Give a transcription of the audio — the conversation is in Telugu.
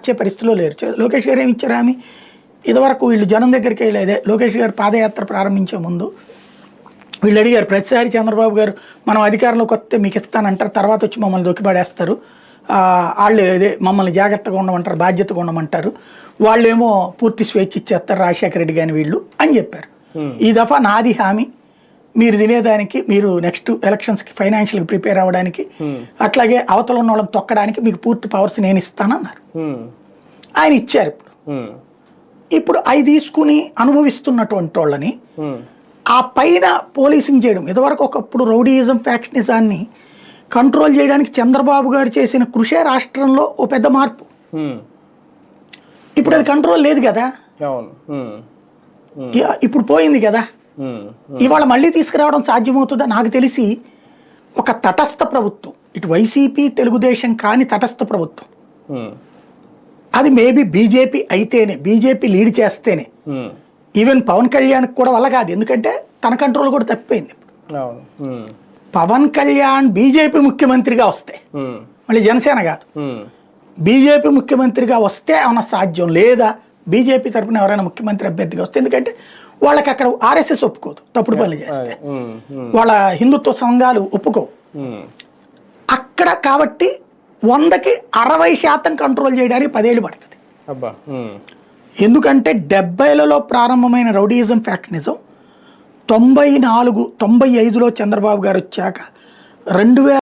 వచ్చే పరిస్థితిలో లేరు. లోకేష్ గారు ఏమి ఇచ్చారు ఆమె ఇదివరకు వీళ్ళు జనం దగ్గరికి వెళ్ళేదే లోకేష్ గారు పాదయాత్ర ప్రారంభించే ముందు వీళ్ళు అడిగారు ప్రతిసారి చంద్రబాబు గారు మనం అధికారంలోకి వస్తే మీకు ఇస్తానంటారు, తర్వాత వచ్చి మమ్మల్ని దొక్కిపడేస్తారు, వాళ్ళు అదే మమ్మల్ని జాగ్రత్తగా ఉండమంటారు, బాధ్యతగా ఉండమంటారు, వాళ్ళేమో పూర్తి స్వేచ్ఛ ఇచ్చేస్తారు రాజశేఖర రెడ్డి గాని వీళ్ళు అని చెప్పారు. ఈ దఫా నాది హామీ, మీరు తినేదానికి, మీరు నెక్స్ట్ ఎలక్షన్స్కి ఫైనాన్షియల్గా ప్రిపేర్ అవ్వడానికి, అట్లాగే అవతల ఉన్న వాళ్ళని తొక్కడానికి మీకు పూర్తి పవర్స్ నేను ఇస్తానన్నారు. ఆయన ఇచ్చారు. ఇప్పుడు అవి తీసుకుని అనుభవిస్తున్నటువంటి వాళ్ళని ఆ పైన పోలీసింగ్ చేయడం, ఇదివరకు ఒకప్పుడు రౌడీయిజం ఫ్యాక్షనిజాన్ని కంట్రోల్ చేయడానికి చంద్రబాబు గారు చేసిన కృషే రాష్ట్రంలో ఓ పెద్ద మార్పు. ఇప్పుడు అది కంట్రోల్ లేదు కదా, ఇప్పుడు పోయింది కదా. ఇవాళ మళ్ళీ తీసుకురావడం సాధ్యమవుతుందా? నాకు తెలిసి ఒక తటస్థ ప్రభుత్వం, ఇటు వైసీపీ తెలుగుదేశం కాని తటస్థ ప్రభుత్వం, అది మేబీ బీజేపీ అయితేనే, బీజేపీ లీడ్ చేస్తేనే, ఈవెన్ పవన్ కళ్యాణ్కి కూడా వల్ల కాదు, ఎందుకంటే తన కంట్రోల్ కూడా తప్పిపోయింది. పవన్ కళ్యాణ్ బీజేపీ ముఖ్యమంత్రిగా వస్తే, మళ్ళీ జనసేన కాదు, బీజేపీ ముఖ్యమంత్రిగా వస్తే ఏమన్నా సాధ్యం, లేదా బీజేపీ తరఫున ఎవరైనా ముఖ్యమంత్రి అభ్యర్థిగా వస్తే, ఎందుకంటే వాళ్ళకి అక్కడ ఆర్ఎస్ఎస్ ఒప్పుకోదు తప్పుడు పనులు చేస్తే, వాళ్ళ హిందుత్వ సంఘాలు ఒప్పుకోవు అక్కడ. కాబట్టి 100కి 60% కంట్రోల్ చేయడానికి 10 ఏళ్ళు పడుతుంది. ఎందుకంటే 70లలో ప్రారంభమైన రౌడీయిజం ఫ్యాక్షనిజం 94, 95లో చంద్రబాబు గారు వచ్చాక 2000